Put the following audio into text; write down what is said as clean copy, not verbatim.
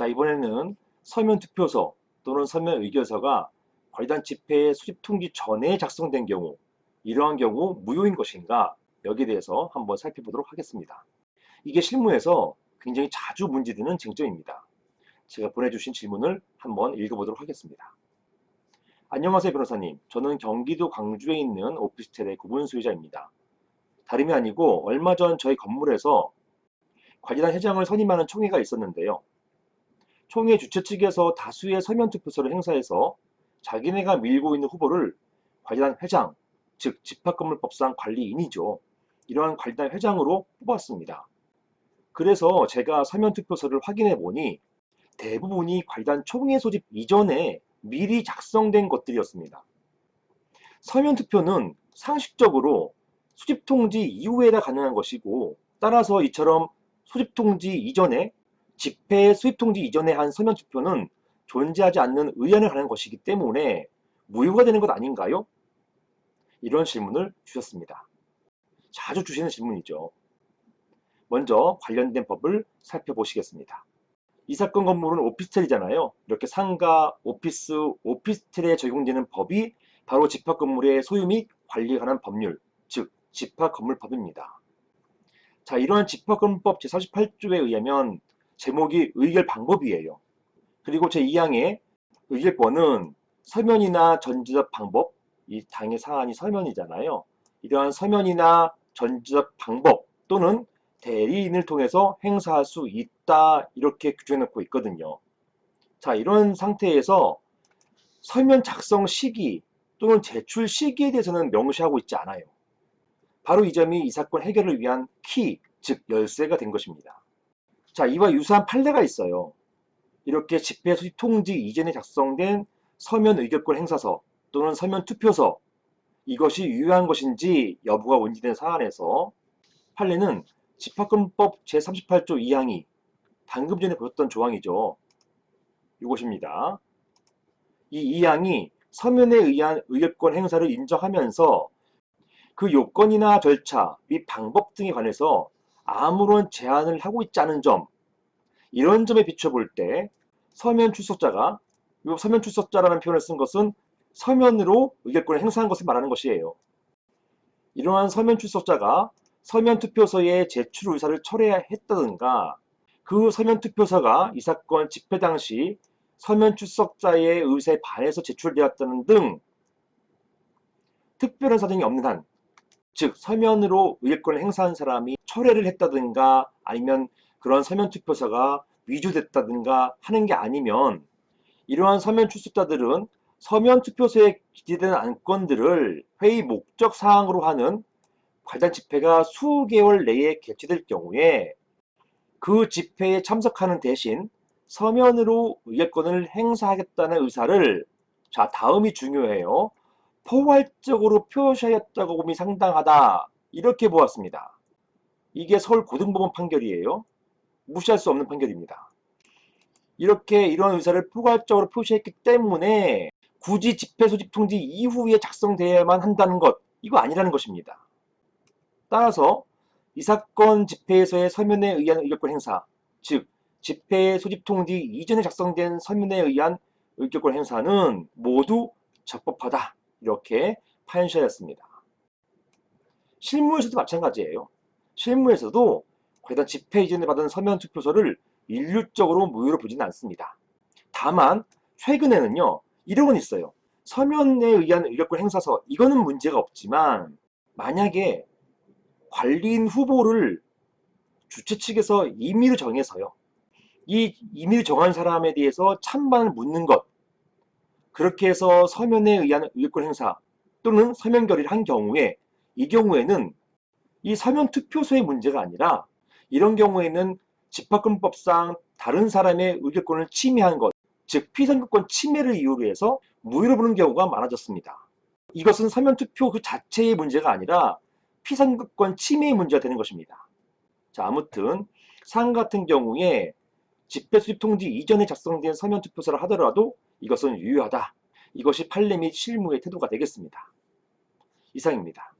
자, 이번에는 서면 투표서 또는 서면 의결서가 관리단 집회 수집 통지 전에 작성된 경우, 이러한 경우 무효인 것인가? 여기에 대해서 한번 살펴보도록 하겠습니다. 이게 실무에서 굉장히 자주 문제되는 쟁점입니다. 제가 보내주신 질문을 한번 읽어보도록 하겠습니다. 안녕하세요, 변호사님. 저는 경기도 광주에 있는 오피스텔의 구분 소유자입니다. 다름이 아니고 얼마 전 저희 건물에서 관리단 회장을 선임하는 총회가 있었는데요. 총회 주최 측에서 다수의 서면 투표서를 행사해서 자기네가 밀고 있는 후보를 관리단 회장, 즉 집합건물법상 관리인이죠. 이러한 관리단 회장으로 뽑았습니다. 그래서 제가 서면 투표서를 확인해 보니 대부분이 관리단 총회 소집 이전에 미리 작성된 것들이었습니다. 서면 투표는 상식적으로 수집 통지 이후에나 가능한 것이고, 따라서 이처럼 소집 통지 이전에 집회 수집 통지 이전에 한 서면 투표는 존재하지 않는 의안을 가는 것이기 때문에 무효가 되는 것 아닌가요? 이런 질문을 주셨습니다. 자주 주시는 질문이죠. 먼저 관련된 법을 살펴보시겠습니다. 이 사건 건물은 오피스텔이잖아요. 이렇게 상가, 오피스, 오피스텔에 적용되는 법이 바로 집합건물의 소유 및 관리에 관한 법률, 즉 집합건물법입니다. 자, 이러한 집합건물법 제48조에 의하면 제목이 의결 방법이에요. 그리고 제2항의 의결권은 서면이나 전지적 방법, 이 당의 사안이 서면이잖아요. 이러한 서면이나 전지적 방법 또는 대리인을 통해서 행사할 수 있다, 이렇게 규정해 놓고 있거든요. 자, 이런 상태에서 서면 작성 시기 또는 제출 시기에 대해서는 명시하고 있지 않아요. 바로 이 점이 이 사건 해결을 위한 키, 즉 열쇠가 된 것입니다. 자, 이와 유사한 판례가 있어요. 이렇게 집회 수집 통지 이전에 작성된 서면 의결권 행사서 또는 서면 투표서, 이것이 유효한 것인지 여부가 논의된 사안에서 판례는 집합건법 제38조 2항이 방금 전에 보셨던 조항이죠. 이것입니다. 이 2항이 서면에 의한 의결권 행사를 인정하면서 그 요건이나 절차 및 방법 등에 관해서 아무런 제한을 하고 있지 않은 점, 이런 점에 비춰볼 때 서면 출석자가, 이 서면 출석자라는 표현을 쓴 것은 서면으로 의결권을 행사한 것을 말하는 것이에요. 이러한 서면 출석자가 서면 투표서의 제출 의사를 철회했다든가, 그 서면 투표서가 이 사건 집회 당시 서면 출석자의 의사에 반해서 제출되었다는 등 특별한 사정이 없는 한, 즉 서면으로 의결권을 행사한 사람이 철회를 했다든가 아니면 그런 서면 투표서가 위조됐다든가 하는 게 아니면, 이러한 서면 출석자들은 서면 투표서에 기재된 안건들을 회의 목적 사항으로 하는 관리단 집회가 수개월 내에 개최될 경우에 그 집회에 참석하는 대신 서면으로 의결권을 행사하겠다는 의사를, 자, 다음이 중요해요, 포괄적으로 표시하였다고 봄이 상당하다, 이렇게 보았습니다. 이게 서울 고등법원 판결이에요. 무시할 수 없는 판결입니다. 이렇게 이런 의사를 포괄적으로 표시했기 때문에 굳이 집회 소집 통지 이후에 작성되어야만 한다는 것, 이거 아니라는 것입니다. 따라서 이 사건 집회에서의 서면에 의한 의결권 행사, 즉 집회 소집 통지 이전에 작성된 서면에 의한 의결권 행사는 모두 적법하다, 이렇게 판시하였습니다. 실무에서도 마찬가지예요. 실무에서도 관리단 집회 이전에 받은 서면 투표서를 일률적으로 무효로 보지는 않습니다. 다만 최근에는요, 이런 건 있어요. 서면에 의한 의결권 행사서, 이거는 문제가 없지만 만약에 관리인 후보를 주최 측에서 임의로 정해서요, 이 임의로 정한 사람에 대해서 찬반을 묻는 것, 그렇게 해서 서면에 의한 의결권 행사 또는 서면 결의를 한 경우에, 이 경우에는 이 서면 투표소의 문제가 아니라 이런 경우에는 집합금법상 다른 사람의 의결권을 침해한 것, 즉 피선거권 침해를 이유로 해서 무효로 보는 경우가 많아졌습니다. 이것은 서면 투표 그 자체의 문제가 아니라 피선거권 침해의 문제가 되는 것입니다. 자, 아무튼 사안 같은 경우에 집회 수집 통지 이전에 작성된 서면 투표서를 하더라도 이것은 유효하다. 이것이 판례 및 실무의 태도가 되겠습니다. 이상입니다.